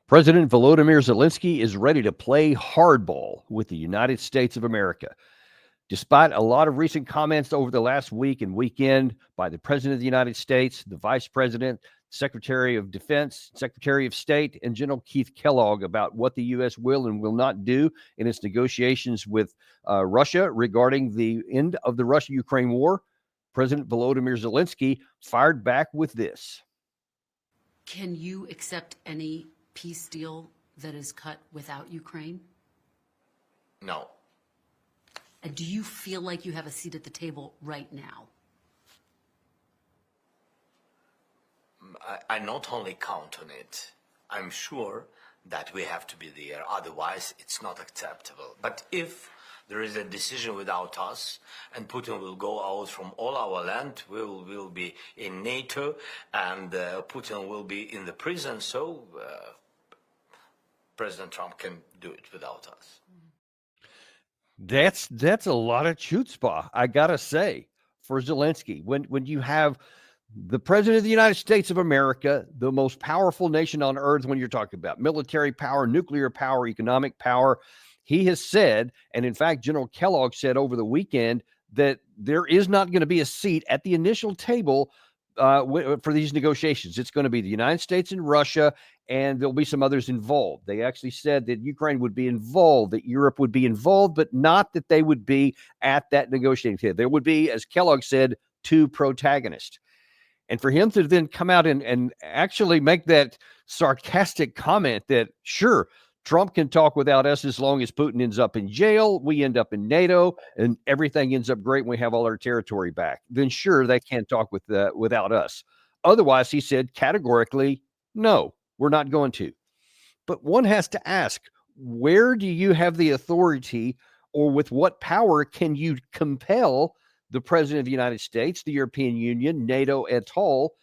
President Volodymyr Zelensky is ready to play hardball with the United States of America. Despite a lot of recent comments over the last week and weekend by the President of the United States, the Vice President, Secretary of Defense, Secretary of State, and General Keith Kellogg about what the U.S. will and will not do in its negotiations with Russia regarding the end of the Russia-Ukraine war, President Volodymyr Zelensky fired back with this. Can you accept any peace deal that is cut without Ukraine? No. And do you feel like you have a seat at the table right now? I not only count on it, I'm sure that we have to be there, otherwise it's not acceptable. But if there is a decision without us, and Putin will go out from all our land, will be in NATO, and Putin will be in the prison, so President Trump can do it without us. That's a lot of chutzpah, I gotta say, for Zelensky. When you have the President of the United States of America, the most powerful nation on earth, when you're talking about military power, nuclear power, economic power, he has said, and in fact, General Kellogg said over the weekend that there is not going to be a seat at the initial table for these negotiations. It's going to be the United States and Russia, and there'll be some others involved. They actually said that Ukraine would be involved, that Europe would be involved, but not that they would be at that negotiating table. There would be, as Kellogg said, two protagonists. And for him to then come out and actually make that sarcastic comment that, sure, Trump can talk without us as long as Putin ends up in jail, we end up in NATO, and everything ends up great when we have all our territory back, then sure, they can't talk without us. Otherwise, he said categorically, no, we're not going to. But one has to ask, where do you have the authority, or with what power can you compel the President of the United States, the European Union, NATO et al.,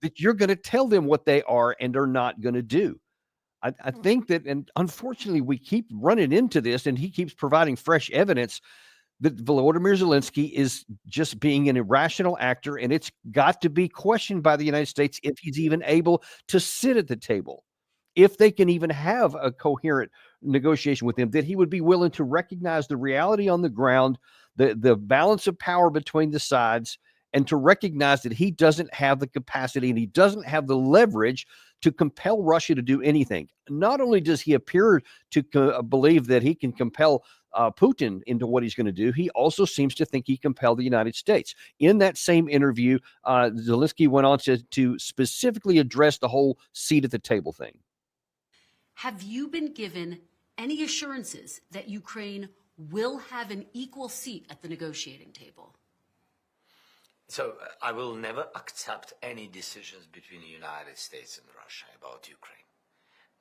that you're going to tell them what they are and are not going to do? I think that, and unfortunately, we keep running into this, and he keeps providing fresh evidence that Volodymyr Zelensky is just being an irrational actor, and it's got to be questioned by the United States if he's even able to sit at the table, if they can even have a coherent negotiation with him, that he would be willing to recognize the reality on the ground, the balance of power between the sides, and to recognize that he doesn't have the capacity and he doesn't have the leverage to compel Russia to do anything. Not only does he appear to believe that he can compel Putin into what he's going to do, he also seems to think he compelled the United States. In that same interview, Zelensky went on to specifically address the whole seat at the table thing. Have you been given any assurances that Ukraine will have an equal seat at the negotiating table? So I will never accept any decisions between the United States and Russia about Ukraine.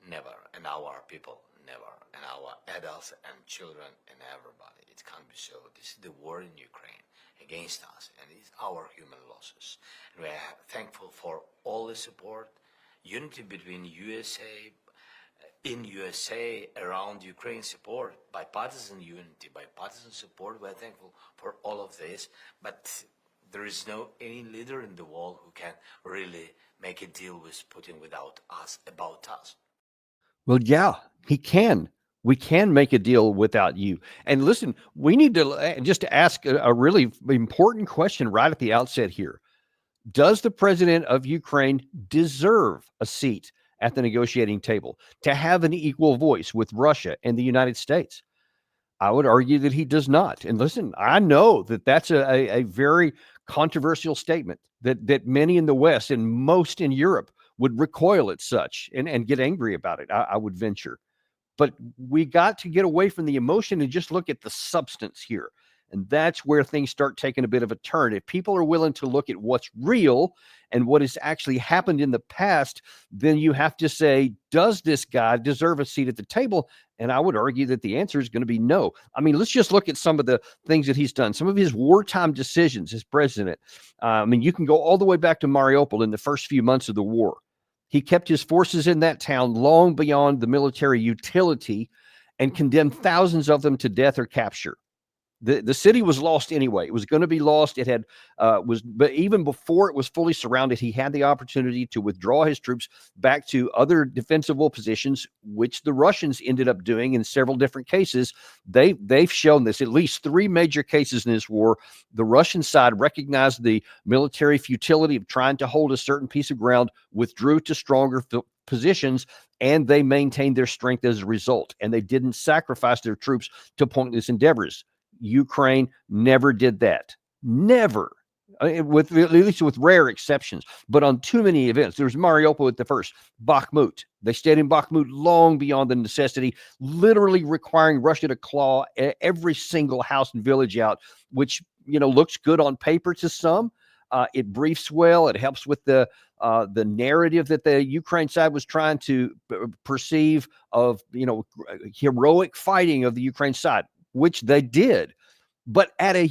Never. And our people, never. And our adults and children and everybody. It can't be so. This is the war in Ukraine against us, and it's our human losses. And we are thankful for all the support, unity between USA, in USA, around Ukraine support, bipartisan unity, bipartisan support. We're thankful for all of this, but there is no any leader in the world who can really make a deal with Putin without us, about us. Well, yeah, he can. We can make a deal without you. And listen, we need to just ask a really important question right at the outset here. Does the president of Ukraine deserve a seat at the negotiating table, to have an equal voice with Russia and the United States? I would argue that he does not. And listen, I know that that's a very controversial statement that many in the West and most in Europe would recoil at such and get angry about it, I would venture. But we got to get away from the emotion and just look at the substance here. And that's where things start taking a bit of a turn. If people are willing to look at what's real and what has actually happened in the past, then you have to say, does this guy deserve a seat at the table? And I would argue that the answer is going to be no. I mean, let's just look at some of the things that he's done, some of his wartime decisions as president. I mean, you can go all the way back to Mariupol in the first few months of the war. He kept his forces in that town long beyond the military utility and condemned thousands of them to death or capture. The city was lost anyway. It was going to be lost. It had but even before it was fully surrounded, he had the opportunity to withdraw his troops back to other defensible positions, which the Russians ended up doing in several different cases. They've shown this. At least 3 major cases in this war, the Russian side recognized the military futility of trying to hold a certain piece of ground, withdrew to stronger positions, and they maintained their strength as a result. And they didn't sacrifice their troops to pointless endeavors. Ukraine never did that. Never. With at least with rare exceptions, but on too many events. There was Mariupol at the first, Bakhmut. They stayed in Bakhmut long beyond the necessity, literally requiring Russia to claw every single house and village out, which looks good on paper to some. It briefs well. It helps with the narrative that the Ukraine side was trying to perceive of heroic fighting of the Ukraine side, which they did, but at a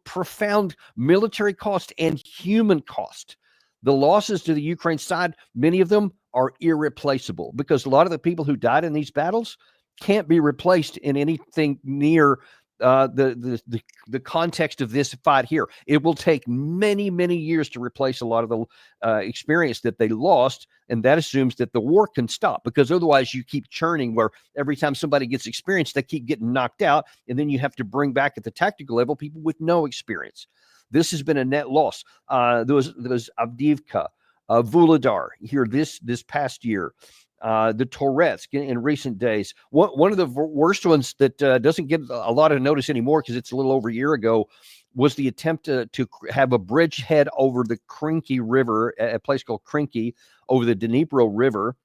profound military cost and human cost. The losses to the Ukraine side, many of them are irreplaceable, because a lot of the people who died in these battles can't be replaced in anything near the context of this fight here. It will take many, many years to replace a lot of the experience that they lost, and that assumes that the war can stop, because otherwise you keep churning, where every time somebody gets experience, they keep getting knocked out, and then you have to bring back at the tactical level people with no experience. This has been a net loss. There was Avdiivka, Vuhledar here this past year. The Torets in recent days. One of the worst ones that doesn't get a lot of notice anymore, because it's a little over a year ago, was the attempt to have a bridgehead over the Krinky River, a place called Krinky, over the Dnipro River,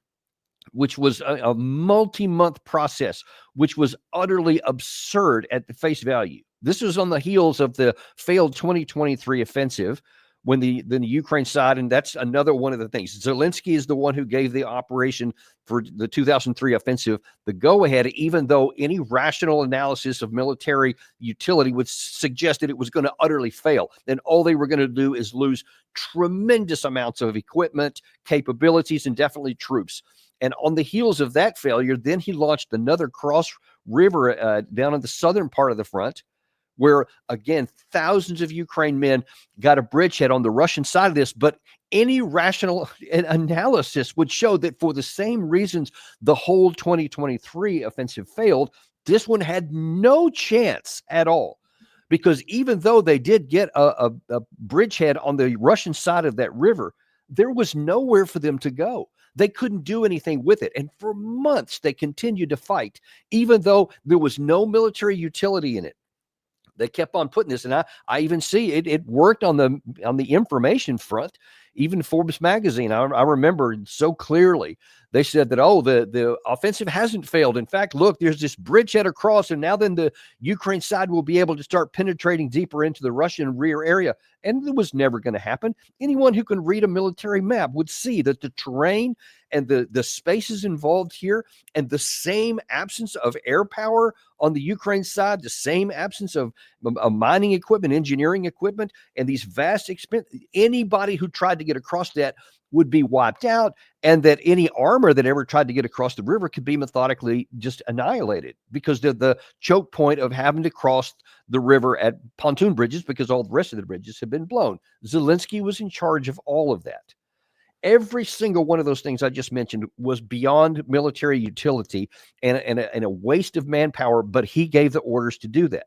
which was a multi-month process, which was utterly absurd at the face value. This was on the heels of the failed 2023 offensive, when the Ukraine side, and that's another one of the things. Zelenskyy is the one who gave the operation for the 2003 offensive the go-ahead, even though any rational analysis of military utility would suggest that it was going to utterly fail. And all they were going to do is lose tremendous amounts of equipment, capabilities, and definitely troops. And on the heels of that failure, then he launched another cross river down in the southern part of the front, where, again, thousands of Ukraine men got a bridgehead on the Russian side of this. But any rational analysis would show that for the same reasons the whole 2023 offensive failed, this one had no chance at all. Because even though they did get a bridgehead on the Russian side of that river, there was nowhere for them to go. They couldn't do anything with it. And for months, they continued to fight, even though there was no military utility in it. They kept on putting this, and I even see it worked on the information front. Even Forbes magazine, I remember so clearly, they said that, the offensive hasn't failed. In fact, look, there's this bridgehead across, and now then the Ukraine side will be able to start penetrating deeper into the Russian rear area. And it was never going to happen. Anyone who can read a military map would see that the terrain and the spaces involved here, and the same absence of air power on the Ukraine side, the same absence of mining equipment, engineering equipment, and these vast expense, anybody who tried to get across that would be wiped out, and that any armor that ever tried to get across the river could be methodically just annihilated, because the choke point of having to cross the river at pontoon bridges, because all the rest of the bridges had been blown. Zelenskyy was in charge of all of that. Every single one of those things I just mentioned was beyond military utility and a waste of manpower, but he gave the orders to do that.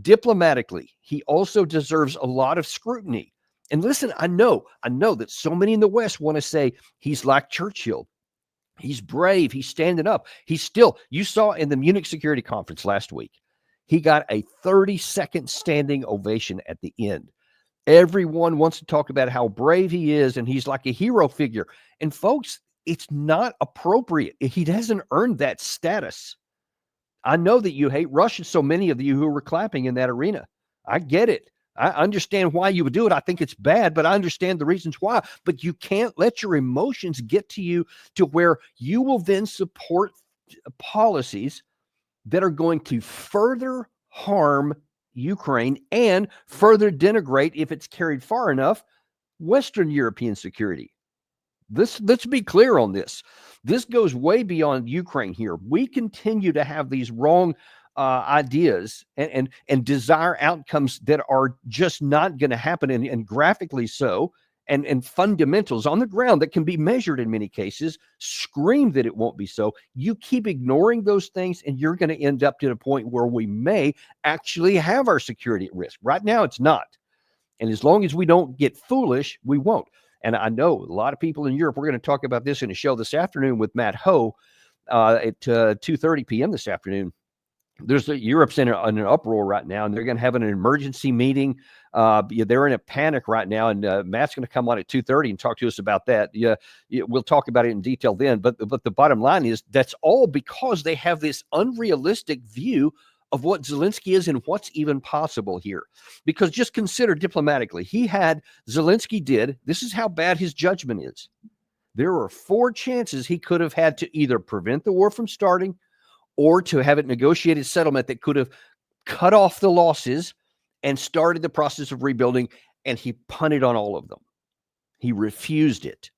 Diplomatically, he also deserves a lot of scrutiny. And listen, I know that so many in the West want to say he's like Churchill. He's brave. He's standing up. You saw in the Munich Security Conference last week, he got a 30-second standing ovation at the end. Everyone wants to talk about how brave he is, and he's like a hero figure. And folks, it's not appropriate. He hasn't earned that status. I know that you hate Russia, so many of you who were clapping in that arena. I get it. I understand why you would do it. I think it's bad, but I understand the reasons why. But you can't let your emotions get to you to where you will then support policies that are going to further harm Ukraine and further denigrate, if it's carried far enough, Western European security. Let's be clear on this. This goes way beyond Ukraine here. We continue to have these wrong ideas and desire outcomes that are just not going to happen, and graphically so, and fundamentals on the ground that can be measured in many cases scream that it won't be so. You keep ignoring those things, and you're going to end up to a point where we may actually have our security at risk. Right now, it's not. And as long as we don't get foolish, we won't. And I know a lot of people in Europe, we're going to talk about this in a show this afternoon with Matt Ho at 2:30 p.m. this afternoon. Europe's in an uproar right now, and they're going to have an emergency meeting. They're in a panic right now, and Matt's going to come on at 2:30 and talk to us about that. We'll talk about it in detail then. But the bottom line is that's all because they have this unrealistic view of what Zelensky is and what's even possible here. Because just consider diplomatically, Zelensky did. This is how bad his judgment is. There were 4 chances he could have had to either prevent the war from starting, or to have a negotiated settlement that could have cut off the losses and started the process of rebuilding, and he punted on all of them. He refused it,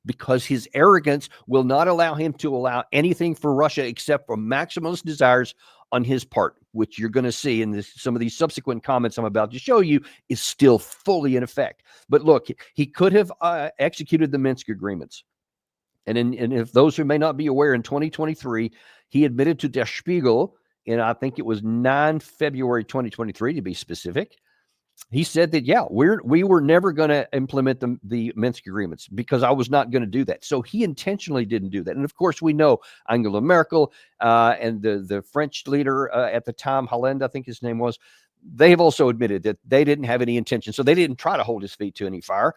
because his arrogance will not allow him to allow anything for Russia except for maximalist desires on his part, which you're going to see in some of these subsequent comments I'm about to show you is still fully in effect. But look, he could have executed the Minsk agreements. And if those who may not be aware, in 2023, he admitted to Der Spiegel, and I think it was 9 February 2023 to be specific. He said that, we were never going to implement the Minsk agreements because I was not going to do that. So he intentionally didn't do that. And of course, we know Angela Merkel and the French leader at the time, Hollande, I think his name was, they have also admitted that they didn't have any intention. So they didn't try to hold his feet to any fire.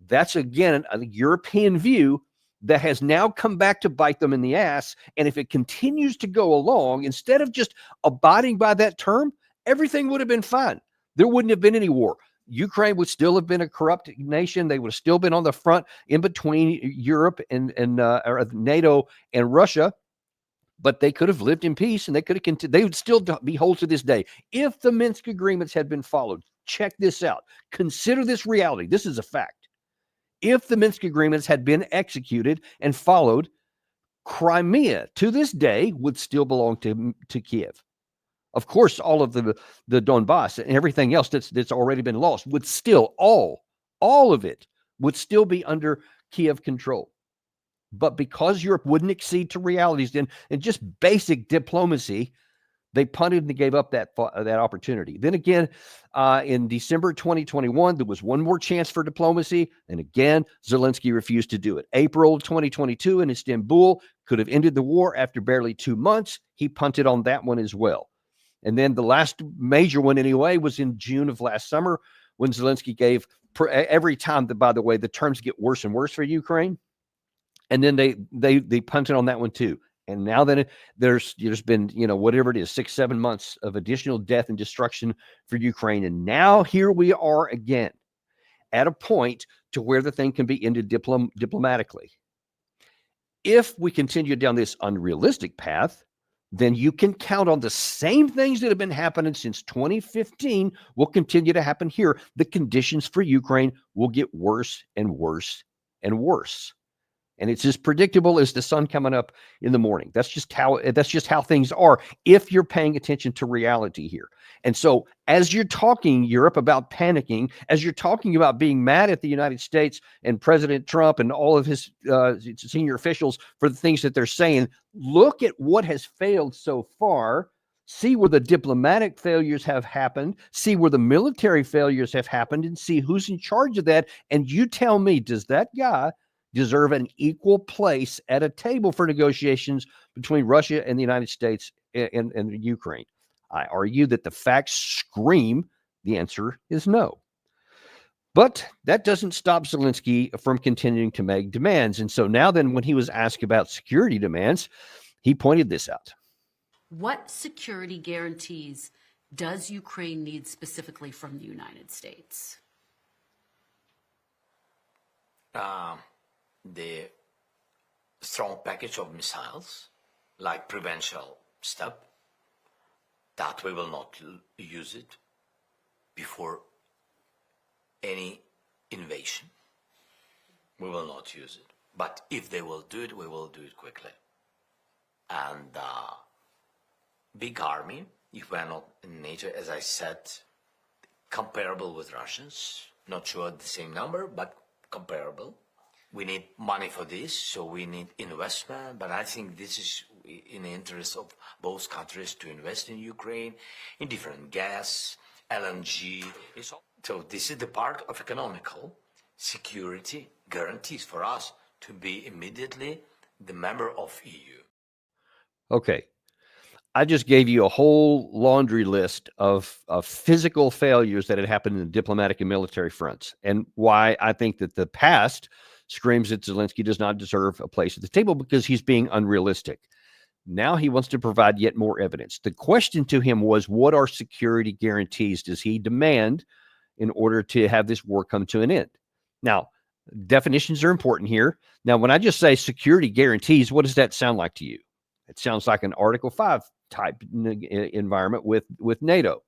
That's, again, a European view that has now come back to bite them in the ass. And if it continues to go along, instead of just abiding by that term, everything would have been fine. There wouldn't have been any war. Ukraine would still have been a corrupt nation. They would have still been on the front in between Europe and NATO and Russia, but they could have lived in peace, and they could have continued. They would still be whole to this day if the Minsk agreements had been followed. Check this out. Consider this reality. This is a fact. If the Minsk agreements had been executed and followed, Crimea to this day would still belong to Kiev. Of course, all of the Donbass and everything else that's already been lost would still, all of it would still be under Kiev control. But because Europe wouldn't accede to realities and just basic diplomacy, they punted and they gave up that opportunity. Then again, in December 2021, there was one more chance for diplomacy. And again, Zelensky refused to do it. April 2022 in Istanbul could have ended the war after barely 2 months. He punted on that one as well. And then the last major one anyway was in June of last summer, when Zelensky gave, every time that, by the way, the terms get worse and worse for Ukraine. And then they punted on that one too. And now that there's been, whatever it is, 6-7 months of additional death and destruction for Ukraine. And now here we are again at a point to where the thing can be ended diplomatically. If we continue down this unrealistic path, then you can count on the same things that have been happening since 2015 will continue to happen here. The conditions for Ukraine will get worse and worse and worse. And it's as predictable as the sun coming up in the morning. That's just how things are if you're paying attention to reality here. And so as you're talking, Europe, about panicking, as you're talking about being mad at the United States and President Trump and all of his senior officials for the things that they're saying, look at what has failed so far. See where the diplomatic failures have happened, see where the military failures have happened, and see who's in charge of that. And you tell me, does that guy deserve an equal place at a table for negotiations between Russia and the United States and Ukraine? I argue that the facts scream the answer is no. But that doesn't stop Zelensky from continuing to make demands. And so now then, when he was asked about security demands, he pointed this out. What security guarantees does Ukraine need specifically from the United States? The strong package of missiles, like prevention step, that we will not use it before any invasion. We will not use it. But if they will do it, we will do it quickly. And big army. If we're not in NATO, as I said, comparable with Russians, not sure the same number, but comparable. We need money for this, so we need investment, but I think this is in the interest of both countries to invest in Ukraine, in different gas, LNG. So this is the part of economical security guarantees for us to be immediately the member of EU. Okay. I just gave you a whole laundry list of physical failures that had happened in the diplomatic and military fronts, and why I think that the past screams that Zelensky does not deserve a place at the table because he's being unrealistic. Now he wants to provide yet more evidence. The question to him was, what are security guarantees does he demand in order to have this war come to an end? Now, definitions are important here. Now, when I just say security guarantees, what does that sound like to you? It sounds like an Article 5 type environment with NATO.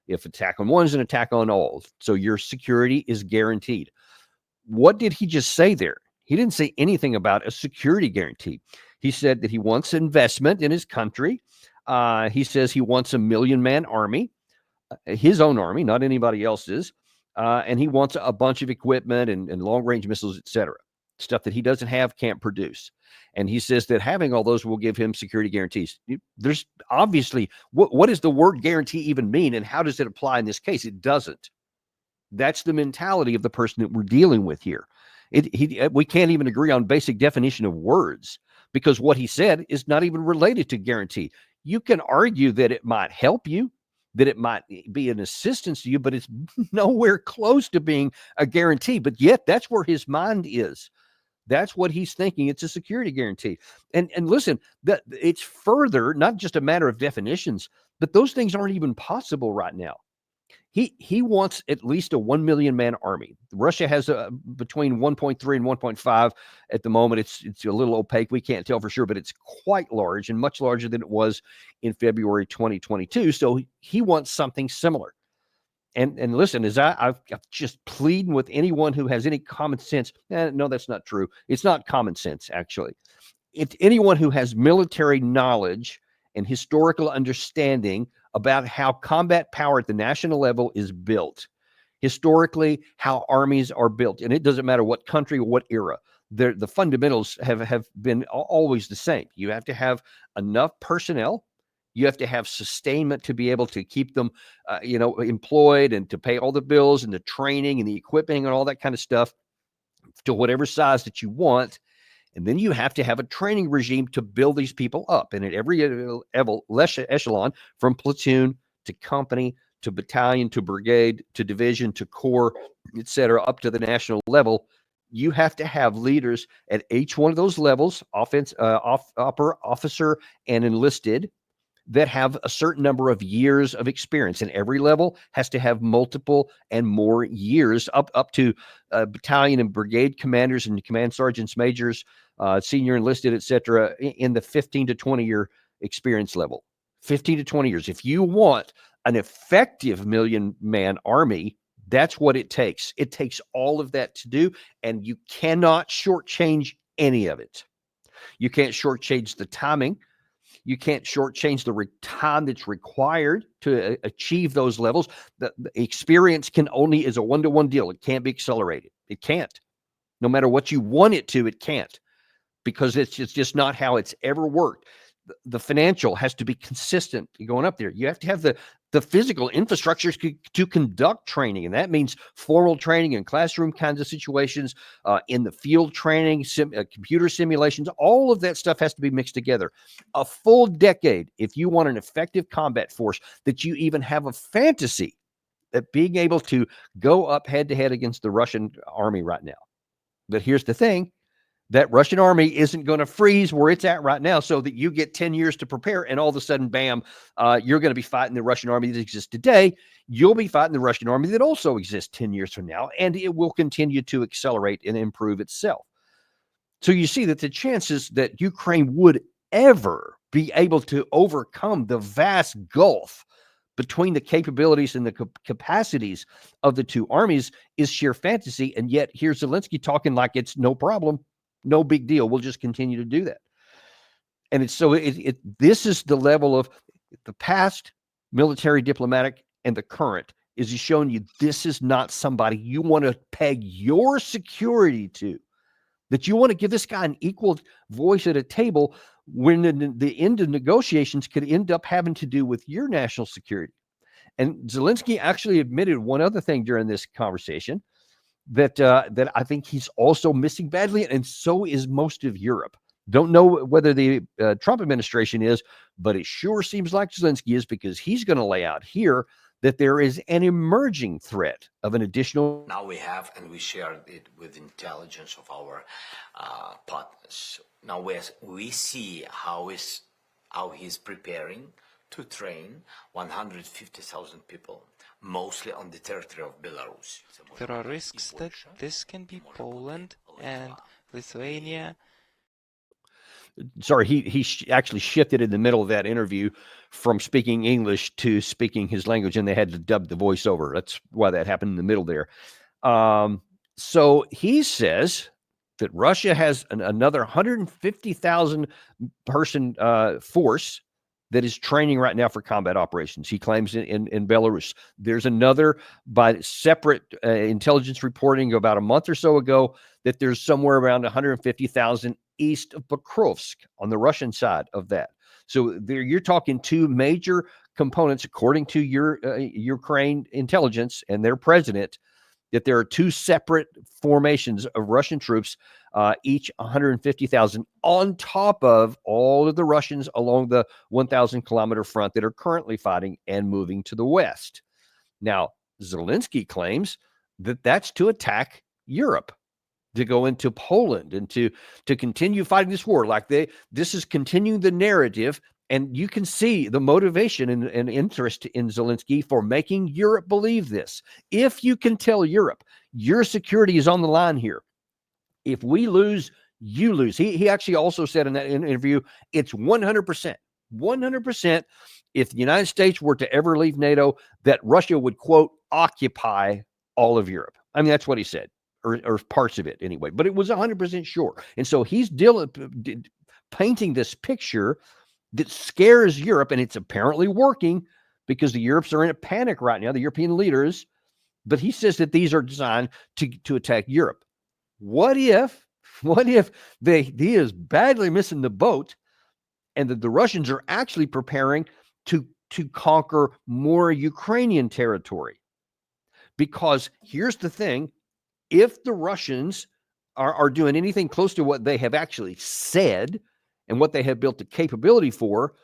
If attack on one is an attack on all. So your security is guaranteed. What did he just say there? He didn't say anything about a security guarantee. He said that he wants investment in his country. He says he wants a 1 million-man army, his own army, not anybody else's. And he wants a bunch of equipment and long-range missiles, etc. Stuff that he doesn't have, can't produce. And he says that having all those will give him security guarantees. There's obviously, what does the word guarantee even mean, and how does it apply in this case? It doesn't. That's the mentality of the person that we're dealing with here. We can't even agree on basic definition of words because what he said is not even related to guarantee. You can argue that it might help you, that it might be an assistance to you, but it's nowhere close to being a guarantee. But yet that's where his mind is. That's what he's thinking. It's a security guarantee. And listen, that it's further, not just a matter of definitions, but those things aren't even possible right now. He wants at least a 1 million man army. Russia has between 1.3 and 1.5 at the moment. It's a little opaque. We can't tell for sure, but it's quite large and much larger than it was in February 2022. So he wants something similar. And listen, as I've just pleading with anyone who has any common sense. No, that's not true. It's not common sense, actually. It's anyone who has military knowledge and historical understanding about how combat power at the national level is built. Historically, how armies are built. And it doesn't matter what country or what era. The fundamentals have been always the same. You have to have enough personnel. You have to have sustainment to be able to keep them, employed and to pay all the bills and the training and the equipping and all that kind of stuff to whatever size that you want. And then you have to have a training regime to build these people up. And at every echelon, from platoon to company to battalion to brigade to division to corps, et cetera, up to the national level, you have to have leaders at each one of those levels, upper officer and enlisted, that have a certain number of years of experience, and every level has to have multiple and more years up to battalion and brigade commanders and command sergeants, majors, senior enlisted, etc., in the 15 to 20 year experience level. 15 to 20 years. If you want an effective 1 million man army, that's what it takes. It takes all of that to do, and you cannot shortchange any of it. You can't shortchange the timing. You can't shortchange the time that's required to achieve those levels. The experience is a one-to-one deal. It can't be accelerated. It can't. No matter what you want it to, it can't, because it's just not how it's ever worked. The financial has to be consistent going up there. You have to have the physical infrastructure to conduct training, and that means formal training in classroom kinds of situations, in the field training, computer simulations. All of that stuff has to be mixed together. A full decade, if you want an effective combat force, that you even have a fantasy that being able to go up head-to-head against the Russian army right now. But here's the thing. That Russian army isn't going to freeze where it's at right now so that you get 10 years to prepare, and all of a sudden, bam, you're going to be fighting the Russian army that exists today. You'll be fighting the Russian army that also exists 10 years from now, and it will continue to accelerate and improve itself. So you see that the chances that Ukraine would ever be able to overcome the vast gulf between the capabilities and the capacities of the two armies is sheer fantasy. And yet here's Zelensky talking like it's no problem. No big deal. We'll just continue to do that. And it's so this is the level of The past, military, diplomatic, and the current is he's showing you this is not somebody you want to peg your security to, that you want to give this guy an equal voice at a table when the end of negotiations could end up having to do with your national security. And Zelensky actually admitted one other thing during this conversation, that I think he's also missing badly, and so is most of Europe. Don't know whether the Trump administration is, but it sure seems like Zelensky is, because he's going to lay out here that there is an emerging threat of an additional. Now we have, and we share it with intelligence of our partners. Now we see how he's preparing to train 150,000 people, mostly on the territory of Belarus. There are risks that this can be Poland and Lithuania. Sorry, he actually shifted in the middle of that interview from speaking English to speaking his language, and they had to dub the voiceover. That's why that happened in the middle there. So he says that Russia has another 150,000 person force that is training right now for combat operations. He claims in Belarus. There's another, by separate intelligence reporting about a month or so ago, that there's somewhere around 150,000 east of Pokrovsk on the Russian side of that. So there, you're talking two major components, according to your Ukraine intelligence and their president, that there are two separate formations of Russian troops, each 150,000, on top of all of the Russians along the 1,000-kilometer front that are currently fighting and moving to the west. Now, Zelensky claims that that's to attack Europe, to go into Poland, and to continue fighting this war. Like this is continuing the narrative, and you can see the motivation and interest in Zelensky for making Europe believe this. If you can tell Europe your security is on the line here, if we lose, you lose. He actually also said in that interview, it's 100%, 100%. If the United States were to ever leave NATO, that Russia would, quote, occupy all of Europe. I mean, that's what he said, or parts of it anyway, but it was 100% sure. And so he's painting this picture that scares Europe, and it's apparently working, because the Europeans are in a panic right now, the European leaders. But he says that these are designed to attack Europe. What if he is badly missing the boat, and that the Russians are actually preparing to conquer more Ukrainian territory? Because here's the thing, if the Russians are doing anything close to what they have actually said and what they have built the capability for,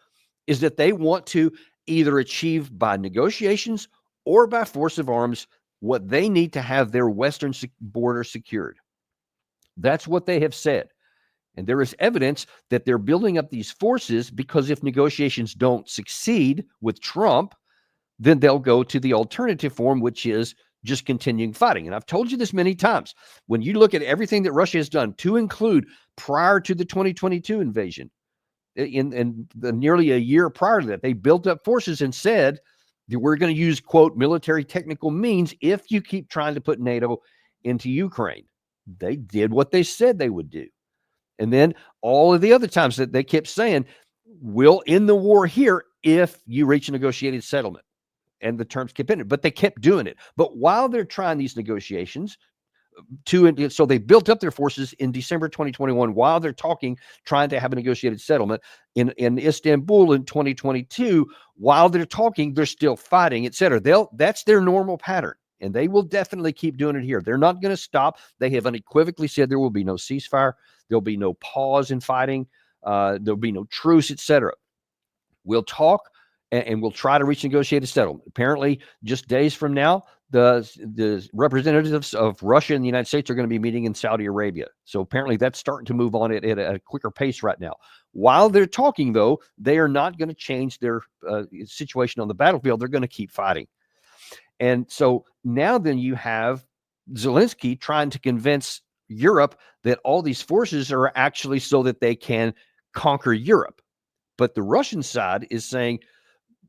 is that they want to either achieve by negotiations or by force of arms what they need to have their western border secured. That's what they have said. And there is evidence that they're building up these forces, because if negotiations don't succeed with Trump, then they'll go to the alternative form, which is just continuing fighting. And I've told you this many times. When you look at everything that Russia has done, to include prior to the 2022 invasion, in nearly a year prior to that, they built up forces and said that we're going to use, quote, military technical means if you keep trying to put NATO into Ukraine. They did what they said they would do. And then all of the other times that they kept saying, we'll end the war here if you reach a negotiated settlement. And the terms kept in it, but they kept doing it. But while they're trying these negotiations, so they built up their forces in December 2021 while they're trying to have a negotiated settlement in Istanbul in 2022. While they're talking, they're still fighting, etc. That's their normal pattern. And they will definitely keep doing it here. They're not going to stop. They have unequivocally said there will be no ceasefire. There'll be no pause in fighting. There'll be no truce, etc. We'll talk, and we'll try to reach negotiated settlement. Apparently, just days from now, the representatives of Russia and the United States are going to be meeting in Saudi Arabia. So apparently that's starting to move on at a quicker pace right now. While they're talking, though, they are not going to change their situation on the battlefield. They're going to keep fighting. And so now then you have Zelensky trying to convince Europe that all these forces are actually so that they can conquer Europe. But the Russian side is saying,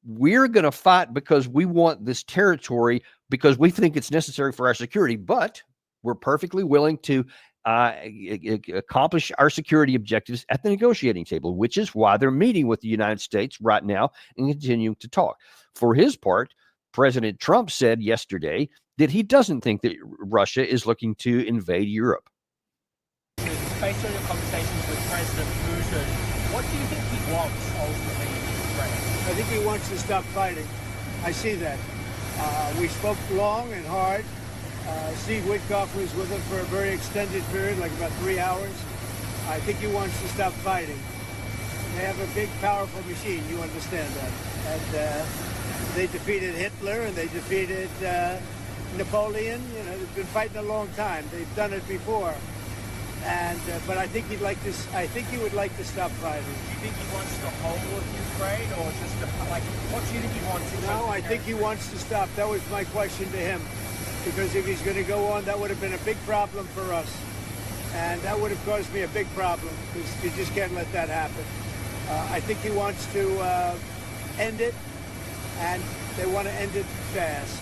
we're going to fight because we want this territory, because we think it's necessary for our security, but we're perfectly willing to accomplish our security objectives at the negotiating table, which is why they're meeting with the United States right now and continuing to talk. For his part, President Trump said yesterday that he doesn't think that Russia is looking to invade Europe. Based on your conversations with President Putin, what do you think he wants ultimately in Ukraine? I think he wants to stop fighting. I see that. We spoke long and hard. Steve Witkoff was with him for a very extended period, like about 3 hours. I think he wants to stop fighting. They have a big, powerful machine. You understand that. And they defeated Hitler and they defeated Napoleon. You know, they've been fighting a long time. They've done it before. And but I think he'd like to. I think he would like to stop fighting. Do you think he wants the whole of Ukraine, or just like what do you think he wants? No, I think he wants to stop. That was my question to him, because if he's going to go on, that would have been a big problem for us, and that would have caused me a big problem because you just can't let that happen. I think he wants to end it, and they want to end it fast.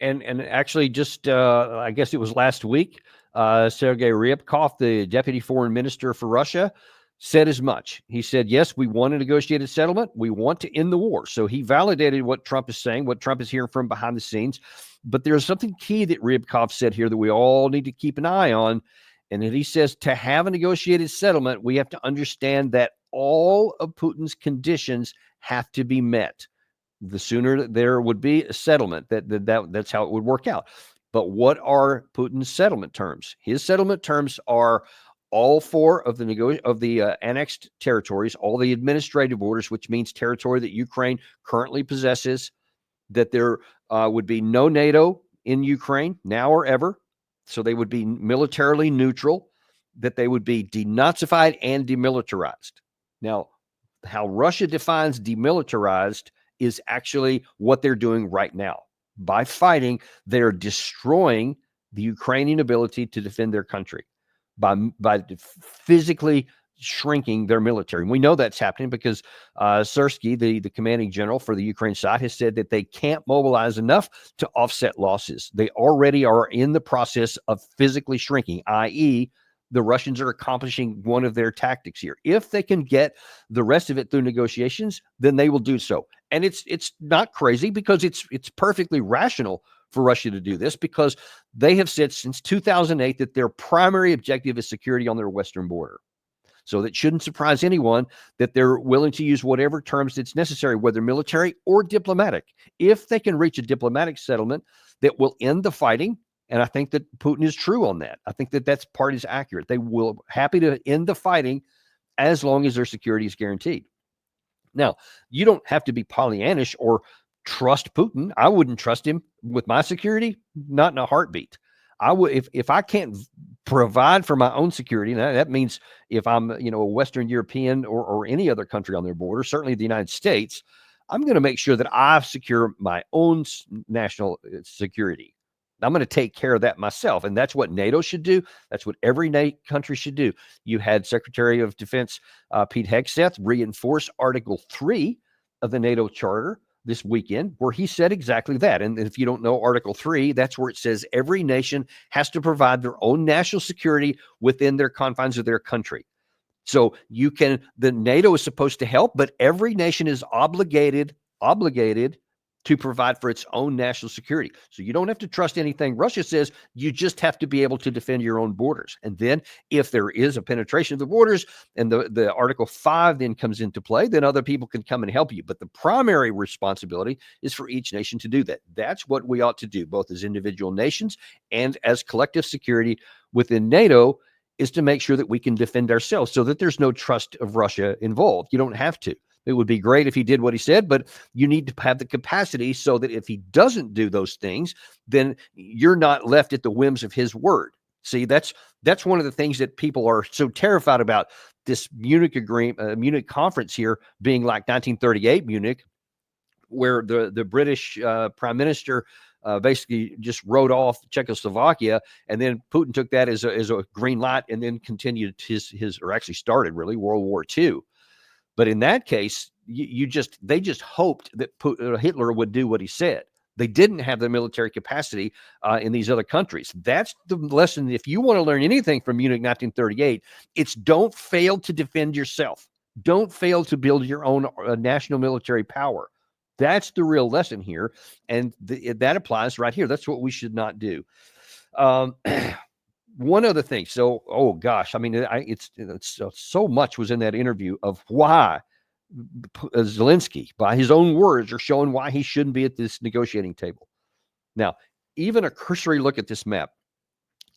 And actually, just I guess it was last week. Sergei Ryabkov, the deputy foreign minister for Russia, said as much. He said, yes, we want a negotiated settlement. We want to end the war. So he validated what Trump is saying, what Trump is hearing from behind the scenes. But there's something key that Ryabkov said here that we all need to keep an eye on. And he says to have a negotiated settlement, we have to understand that all of Putin's conditions have to be met. The sooner there would be a settlement, that's how it would work out. But what are Putin's settlement terms? His settlement terms are all four of the annexed territories, all the administrative borders, which means territory that Ukraine currently possesses, that there would be no NATO in Ukraine now or ever. So they would be militarily neutral, that they would be denazified and demilitarized. Now, how Russia defines demilitarized is actually what they're doing right now. By fighting, they're destroying the Ukrainian ability to defend their country by physically shrinking their military. And we know that's happening because Syrsky, the commanding general for the Ukraine side, has said that they can't mobilize enough to offset losses. They already are in the process of physically shrinking, i.e., the Russians are accomplishing one of their tactics here. If they can get the rest of it through negotiations, then they will do so. And it's not crazy because it's perfectly rational for Russia to do this, because they have said since 2008 that their primary objective is security on their western border. So that shouldn't surprise anyone that they're willing to use whatever terms that's necessary, whether military or diplomatic. If they can reach a diplomatic settlement that will end the fighting, and I think that Putin is true on that. I think that that's part is accurate. They will happy to end the fighting as long as their security is guaranteed. Now, you don't have to be Pollyannish or trust Putin. I wouldn't trust him with my security, not in a heartbeat. I would, if I can't provide for my own security, and that means if I'm, a Western European or any other country on their border, certainly the United States, I'm going to make sure that I secure my own national security. I'm going to take care of that myself. And that's what NATO should do. That's what every country should do. You had Secretary of Defense Pete Hegseth reinforce Article 3 of the NATO Charter this weekend, where he said exactly that. And if you don't know Article 3, that's where it says every nation has to provide their own national security within their confines of their country. So the NATO is supposed to help, but every nation is obligated to provide for its own national security. So you don't have to trust anything Russia says. You just have to be able to defend your own borders. And then if there is a penetration of the borders and the Article 5 then comes into play, then other people can come and help you. But the primary responsibility is for each nation to do that. That's what we ought to do, both as individual nations and as collective security within NATO, is to make sure that we can defend ourselves so that there's no trust of Russia involved. You don't have to. It would be great if he did what he said, but you need to have the capacity so that if he doesn't do those things, then you're not left at the whims of his word. See, that's one of the things that people are so terrified about this Munich conference here being like 1938 Munich, where the British prime minister basically just wrote off Czechoslovakia, and then Putin took that as a green light and then continued or actually started really World War II. But in that case, they just hoped that Hitler would do what he said. They didn't have the military capacity in these other countries. That's the lesson. If you want to learn anything from Munich 1938, it's don't fail to defend yourself. Don't fail to build your own national military power. That's the real lesson here. And that applies right here. That's what we should not do. One other thing. So, oh gosh, I mean, it's so much was in that interview of why Zelensky, by his own words, are showing why he shouldn't be at this negotiating table. Now, even a cursory look at this map,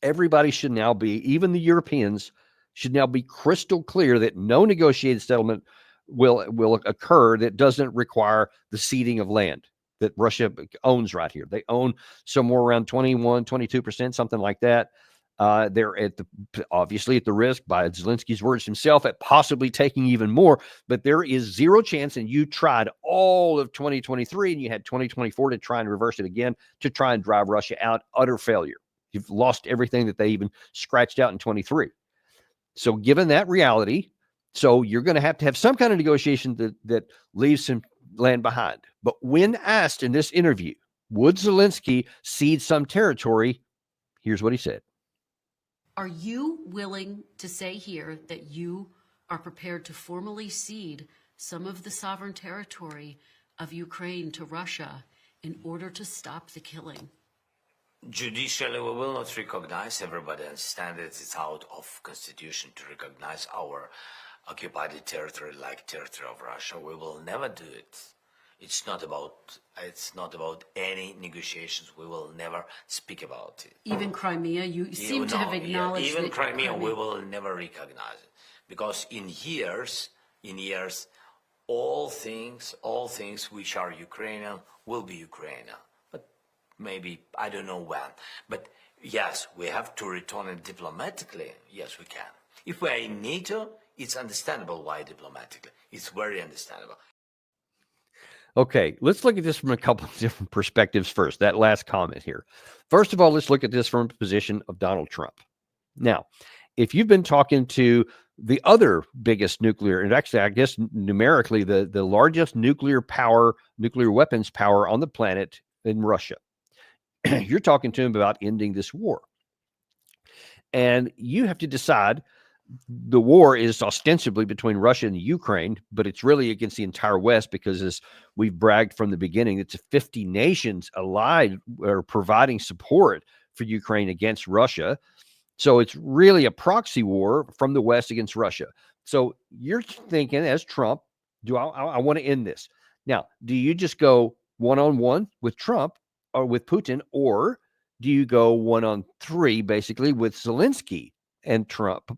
everybody should now be, even the Europeans should now be crystal clear that no negotiated settlement will occur that doesn't require the ceding of land that Russia owns right here. They own somewhere around 21, 22%, something like that. They're obviously at the risk, by Zelensky's words himself, at possibly taking even more, but there is zero chance. And you tried all of 2023 and you had 2024 to try and reverse it again, to try and drive Russia out. Utter failure. You've lost everything that they even scratched out in 23. So given that reality, so you're going to have some kind of negotiation that leaves some land behind. But when asked in this interview, would Zelensky cede some territory? Here's what he said. Are you willing to say here that you are prepared to formally cede some of the sovereign territory of Ukraine to Russia in order to stop the killing? Judicially, we will not recognize. Everybody understands that it's out of constitution to recognize our occupied territory like territory of Russia. We will never do it. It's not about any negotiations. We will never speak about it. Even Crimea, you seem to have acknowledged even that Crimea, we will never recognize it, because in years, all things which are Ukrainian will be Ukrainian. But maybe I don't know when. But yes, we have to return it diplomatically. Yes, we can. If we are in NATO, it's understandable why diplomatically. It's very understandable. Okay, let's look at this from a couple of different perspectives first. That last comment here. First of all, let's look at this from the position of Donald Trump. Now, if you've been talking to the other biggest nuclear, and actually, I guess numerically, the largest nuclear weapons power on the planet in Russia, you're talking to him about ending this war. And you have to decide. The war is ostensibly between Russia and Ukraine, but it's really against the entire West, because, as we've bragged from the beginning, it's 50 nations allied or providing support for Ukraine against Russia. So it's really a proxy war from the West against Russia. So you're thinking, as Trump, I want to end this. Now, do you just go one-on-one with Trump or with Putin, or do you go 1-on-3 basically with Zelensky and Trump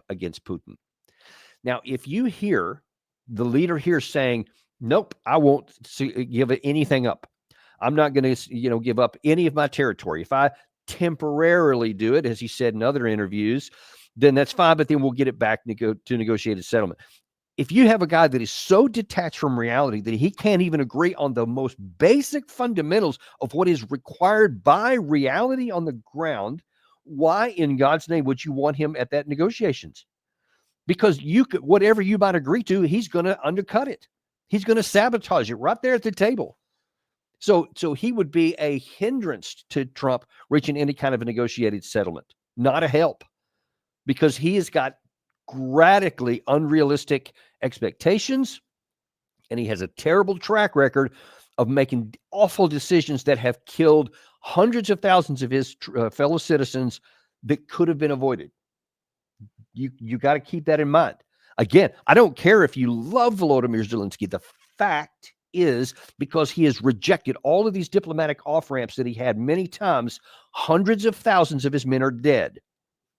against Putin? Now, if you hear the leader here saying, nope, I won't give anything up. I'm not going to, give up any of my territory. If I temporarily do it, as he said in other interviews, then that's fine, but then we'll get it back to negotiated settlement. If you have a guy that is so detached from reality that he can't even agree on the most basic fundamentals of what is required by reality on the ground, why in God's name would you want him at that negotiations? Because whatever you might agree to, he's going to undercut it. He's going to sabotage it right there at the table. So he would be a hindrance to Trump reaching any kind of a negotiated settlement, not a help, because he has got radically unrealistic expectations, and he has a terrible track record of making awful decisions that have killed hundreds of thousands of his fellow citizens that could have been avoided. You got to keep that in mind. Again, I don't care if you love Volodymyr Zelensky. The fact is, because he has rejected all of these diplomatic off-ramps that he had many times, hundreds of thousands of his men are dead.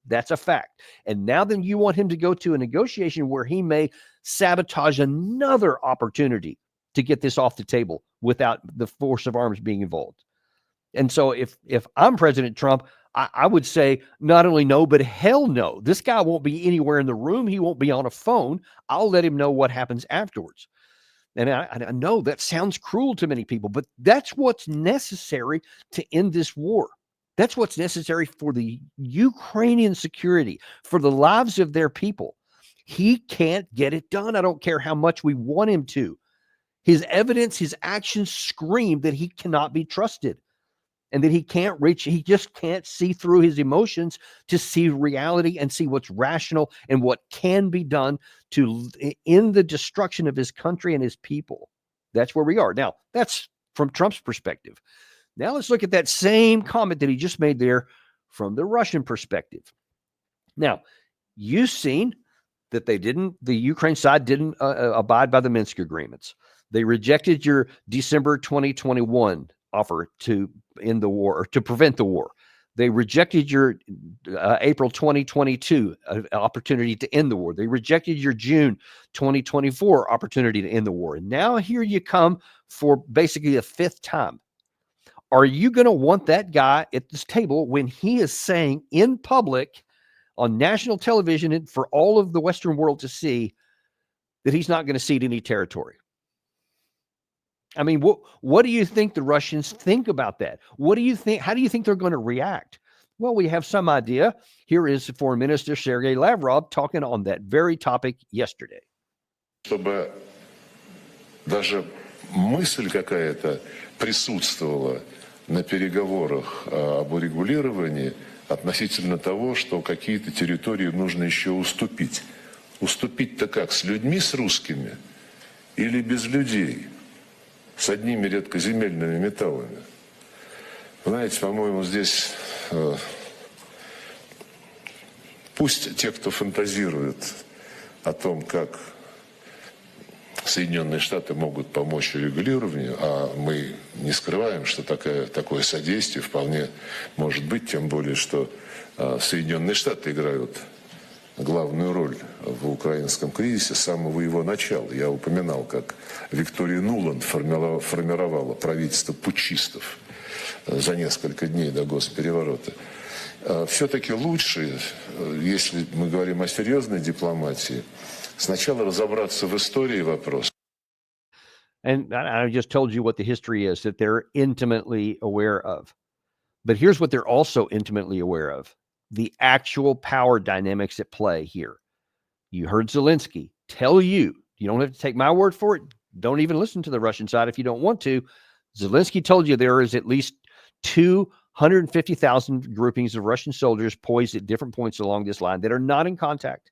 That's a fact. And now then you want him to go to a negotiation where he may sabotage another opportunity to get this off the table without the force of arms being involved. And so if I'm President Trump, I would say not only no, but hell no. This guy won't be anywhere in the room. He won't be on a phone. I'll let him know what happens afterwards. And I know that sounds cruel to many people, but that's what's necessary to end this war. That's what's necessary for the Ukrainian security, for the lives of their people. He can't get it done. I don't care how much we want him to. His evidence, his actions scream that he cannot be trusted and that he just can't see through his emotions to see reality and see what's rational and what can be done to end the destruction of his country and his people. That's where we are. Now, that's from Trump's perspective. Now let's look at that same comment that he just made there from the Russian perspective. Now, you've seen that the Ukraine side didn't abide by the Minsk agreements. They rejected your December 2021 offer to end the war or to prevent the war. They rejected your April 2022 opportunity to end the war. They rejected your June 2024 opportunity to end the war. And now here you come for basically a fifth time. Are you going to want that guy at this table when he is saying in public on national television and for all of the Western world to see that he's not going to cede any territory? I mean, what do you think the Russians think about that? What do you think? How do you think they're going to react? Well, we have some idea. Here is Foreign Minister Sergei Lavrov talking on that very topic yesterday. Чтобы даже мысль какая-то присутствовала на переговорах об урегулировании относительно того, что какие-то территории нужно еще уступить. Уступить-то как? С людьми, с русскими? Или без людей? С одними редкоземельными металлами? Знаете, по-моему, здесь пусть те, кто фантазирует о том, как Соединенные Штаты могут помочь регулированию, а мы не скрываем, что такое содействие вполне может быть, тем более, что Соединенные Штаты играют главную роль в украинском кризисе с самого его начала. Я упоминал, как Виктория Нуланд формировала правительство путчистов за несколько дней до госпереворота. Все-таки лучше, если мы говорим о серьезной дипломатии, сначала разобраться в истории вопроса. And I just told you what the history is that they're intimately aware of. But here's what they're also intimately aware of: the actual power dynamics at play here. You heard Zelensky tell you don't have to take my word for it. Don't even listen to the Russian side if you don't want to. Zelensky told you there is at least 250,000 groupings of Russian soldiers poised at different points along this line that are not in contact.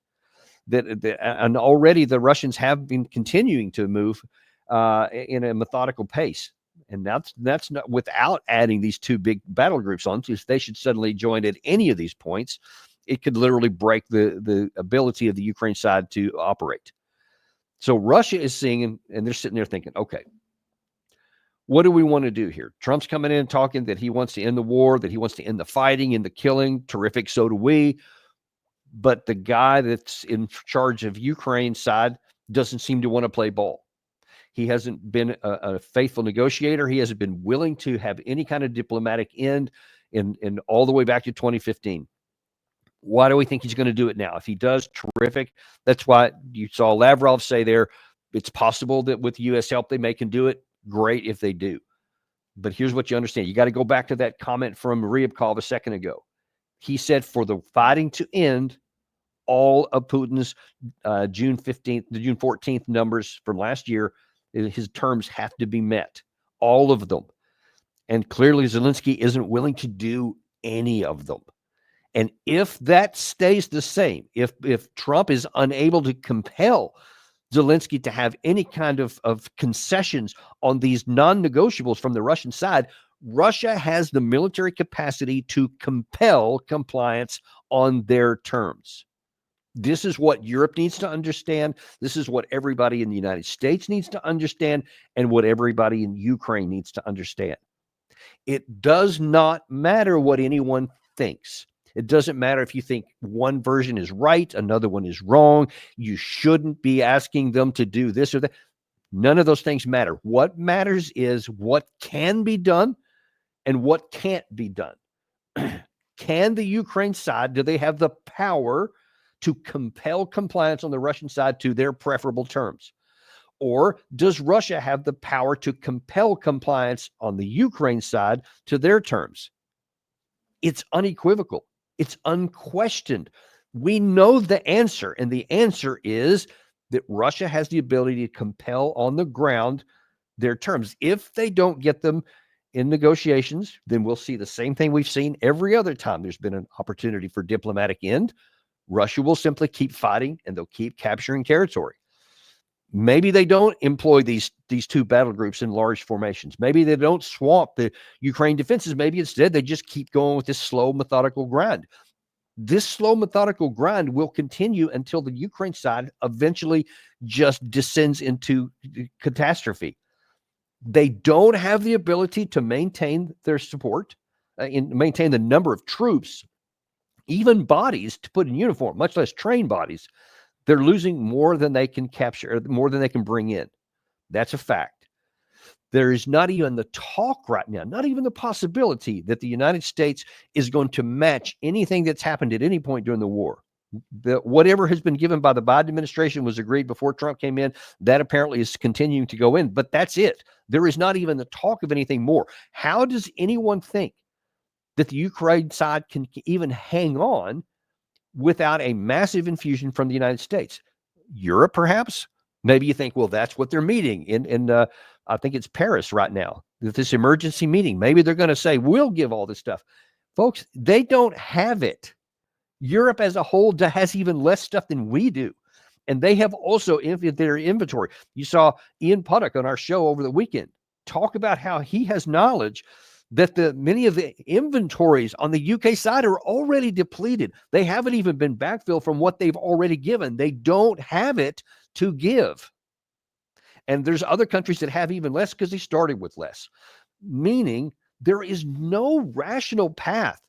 And already the Russians have been continuing to move in a methodical pace. And that's not without adding these two big battle groups on. If they should suddenly join at any of these points, it could literally break the ability of the Ukraine side to operate. So Russia is seeing, and they're sitting there thinking, okay, what do we want to do here? Trump's coming in and talking that he wants to end the war, that he wants to end the fighting and the killing. Terrific. So do we. But the guy that's in charge of Ukraine's side doesn't seem to want to play ball. He hasn't been a faithful negotiator. He hasn't been willing to have any kind of diplomatic end in all the way back to 2015. Why do we think he's going to do it now? If he does, terrific. That's why you saw Lavrov say there, it's possible that with U.S. help they can do it. Great if they do. But here's what you understand. You got to go back to that comment from Ryabkov a second ago. He said for the fighting to end, all of Putin's June 15th, the June 14th numbers from last year, his terms have to be met. All of them. And clearly Zelensky isn't willing to do any of them. And if that stays the same, if Trump is unable to compel Zelensky to have any kind of concessions on these non-negotiables from the Russian side, Russia has the military capacity to compel compliance on their terms. This is what Europe needs to understand. This is what everybody in the United States needs to understand, and what everybody in Ukraine needs to understand. It does not matter what anyone thinks. It doesn't matter if you think one version is right, another one is wrong. You shouldn't be asking them to do this or that. None of those things matter. What matters is what can be done and what can't be done. Can the Ukraine side, do they have the power to compel compliance on the Russian side to their preferable terms? Or does Russia have the power to compel compliance on the Ukraine side to their terms? It's unequivocal. It's unquestioned. We know the answer, and the answer is that Russia has the ability to compel on the ground their terms. If they don't get them in negotiations, then we'll see the same thing we've seen every other time there's been an opportunity for diplomatic end. Russia will simply keep fighting and they'll keep capturing territory. Maybe they don't employ these two battle groups in large formations. Maybe they don't swamp the Ukraine defenses. Maybe instead they just keep going with this slow, methodical grind. This slow, methodical grind will continue until the Ukraine side eventually just descends into catastrophe. They don't have the ability to maintain their support, maintain the number of troops, even bodies to put in uniform, much less trained bodies. They're losing more than they can capture, more than they can bring in. That's a fact. There is not even the talk right now, not even the possibility that the United States is going to match anything that's happened at any point during the war. Whatever has been given by the Biden administration was agreed before Trump came in. That apparently is continuing to go in, but that's it. There is not even the talk of anything more. How does anyone think that the Ukraine side can even hang on without a massive infusion from the United States? Europe, perhaps? Maybe you think, well, that's what they're meeting in I think it's Paris right now, this emergency meeting. Maybe they're going to say, we'll give all this stuff. Folks, they don't have it. Europe as a whole has even less stuff than we do. And they have also their inventory. You saw Ian Puddock on our show over the weekend talk about how he has knowledge that many of the inventories on the UK side are already depleted. They haven't even been backfilled from what they've already given. They don't have it to give. And there's other countries that have even less because they started with less. Meaning there is no rational path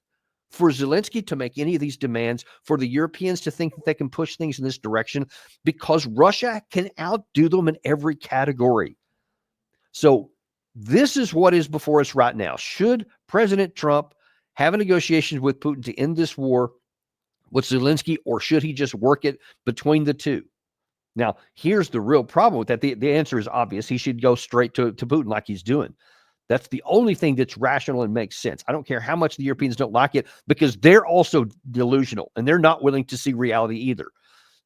for Zelensky to make any of these demands, for the Europeans to think that they can push things in this direction, because Russia can outdo them in every category. So this is what is before us right now. Should President Trump have a negotiation with Putin to end this war with Zelensky, or should he just work it between the two? Now, here's the real problem with that. The answer is obvious. He should go straight to Putin like he's doing. That's the only thing that's rational and makes sense. I don't care how much the Europeans don't like it, because they're also delusional and they're not willing to see reality either.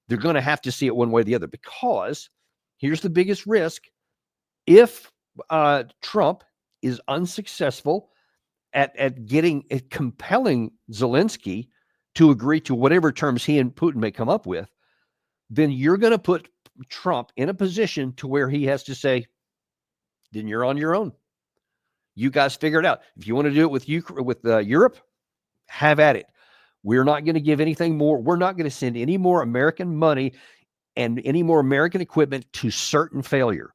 They're going to have to see it one way or the other, because here's the biggest risk. If Trump is unsuccessful at compelling Zelensky to agree to whatever terms he and Putin may come up with, then you're going to put Trump in a position to where he has to say, then you're on your own. You guys figure it out. If you want to do it with Europe, have at it. We're not going to give anything more. We're not going to send any more American money and any more American equipment to certain failure.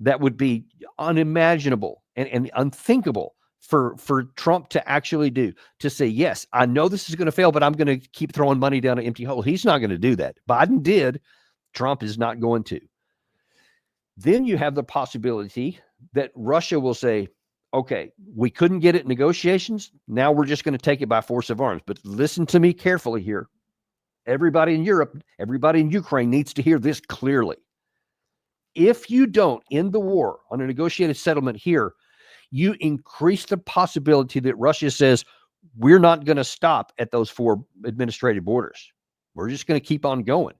That would be unimaginable and unthinkable for Trump to actually do, to say, yes, I know this is going to fail, but I'm going to keep throwing money down an empty hole. He's not going to do that. Biden did. Trump is not going to. Then you have the possibility that Russia will say, okay, we couldn't get it in negotiations. Now we're just going to take it by force of arms. But listen to me carefully here. Everybody in Europe, everybody in Ukraine needs to hear this clearly. If you don't end the war on a negotiated settlement here, you increase the possibility that Russia says, we're not going to stop at those 4 administrative borders. We're just going to keep on going.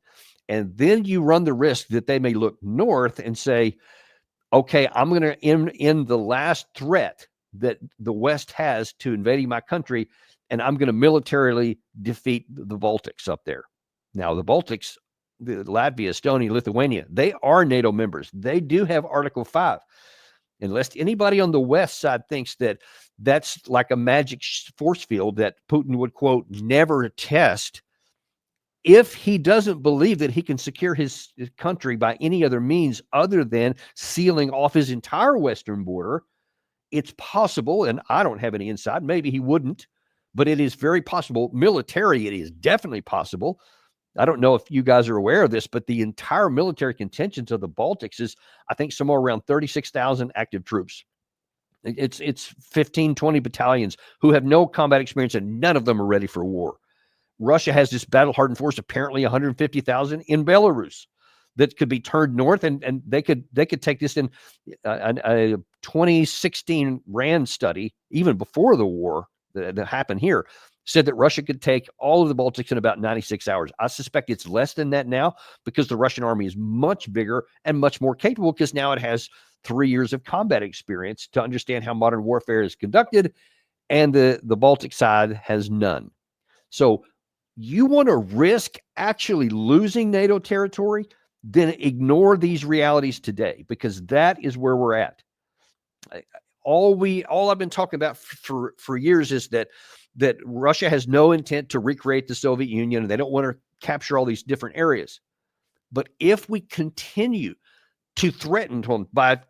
And then you run the risk that they may look north and say, okay, I'm going to end the last threat that the West has to invading my country, and I'm going to militarily defeat the Baltics up there. Now, the Baltics, Latvia, Estonia, Lithuania, they are NATO members. They do have Article 5. Unless anybody on the West side thinks that that's like a magic force field that Putin would, quote, never test, if he doesn't believe that he can secure his country by any other means other than sealing off his entire western border, it's possible, and I don't have any insight, maybe he wouldn't, but it is very possible. Military, it is definitely possible. I don't know if you guys are aware of this, but the entire military contingent of the Baltics is, I think, somewhere around 36,000 active troops. It's 15, 20 battalions who have no combat experience, and none of them are ready for war. Russia has this battle-hardened force, apparently 150,000 in Belarus, that could be turned north, and they could take this in a 2016 RAND study, even before the war that happened here, said that Russia could take all of the Baltics in about 96 hours. I suspect it's less than that now because the Russian army is much bigger and much more capable because now it has 3 years of combat experience to understand how modern warfare is conducted, and the Baltic side has none. So you want to risk actually losing NATO territory, then ignore these realities today, because that is where we're at. All I've been talking about for years is that Russia has no intent to recreate the Soviet Union, and they don't want to capture all these different areas. But if we continue to threaten by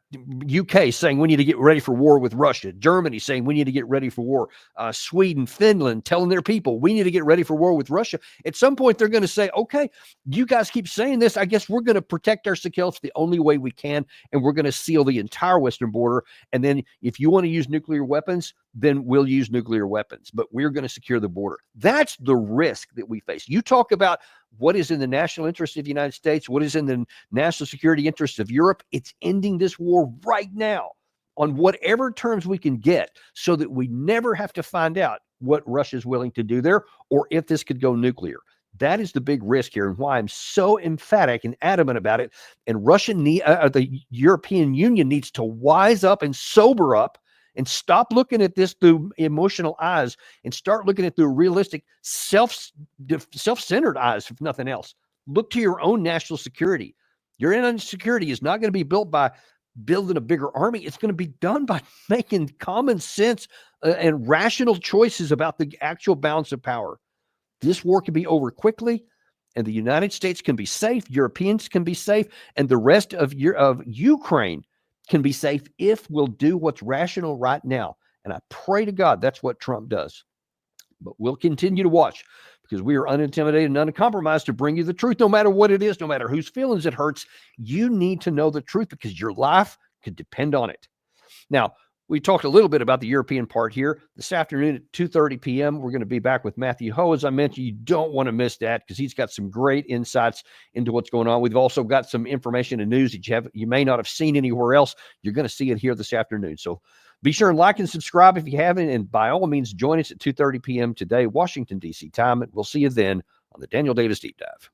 UK saying we need to get ready for war with Russia, Germany saying we need to get ready for war, Sweden, Finland telling their people we need to get ready for war with Russia. At some point, they're going to say, okay, you guys keep saying this. I guess we're going to protect our security the only way we can, and we're going to seal the entire western border. And then if you want to use nuclear weapons, then we'll use nuclear weapons. But we're going to secure the border. That's the risk that we face. You talk about what is in the national interest of the United States, what is in the national security interests of Europe. It's ending this war right now on whatever terms we can get so that we never have to find out what Russia is willing to do there or if this could go nuclear. That is the big risk here, and why I'm so emphatic and adamant about it. And the European Union needs to wise up and sober up and stop looking at this through emotional eyes and start looking at it through realistic, self-centered eyes, if nothing else. Look to your own national security. Your own security is not going to be built by building a bigger army. It's going to be done by making common sense and rational choices about the actual balance of power. This war can be over quickly, and the United States can be safe, Europeans can be safe, and the rest of Ukraine can be safe if we'll do what's rational right now. And I pray to God that's what Trump does. But we'll continue to watch, because we are unintimidated and uncompromised to bring you the truth, no matter what it is, no matter whose feelings it hurts. You need to know the truth because your life could depend on it. Now, we talked a little bit about the European part here. This afternoon at 2:30 p.m., we're going to be back with Matthew Ho. As I mentioned, you don't want to miss that because he's got some great insights into what's going on. We've also got some information and news that you may not have seen anywhere else. You're going to see it here this afternoon. So be sure and like and subscribe if you haven't. And by all means, join us at 2:30 p.m. today, Washington, D.C. time. And we'll see you then on the Daniel Davis Deep Dive.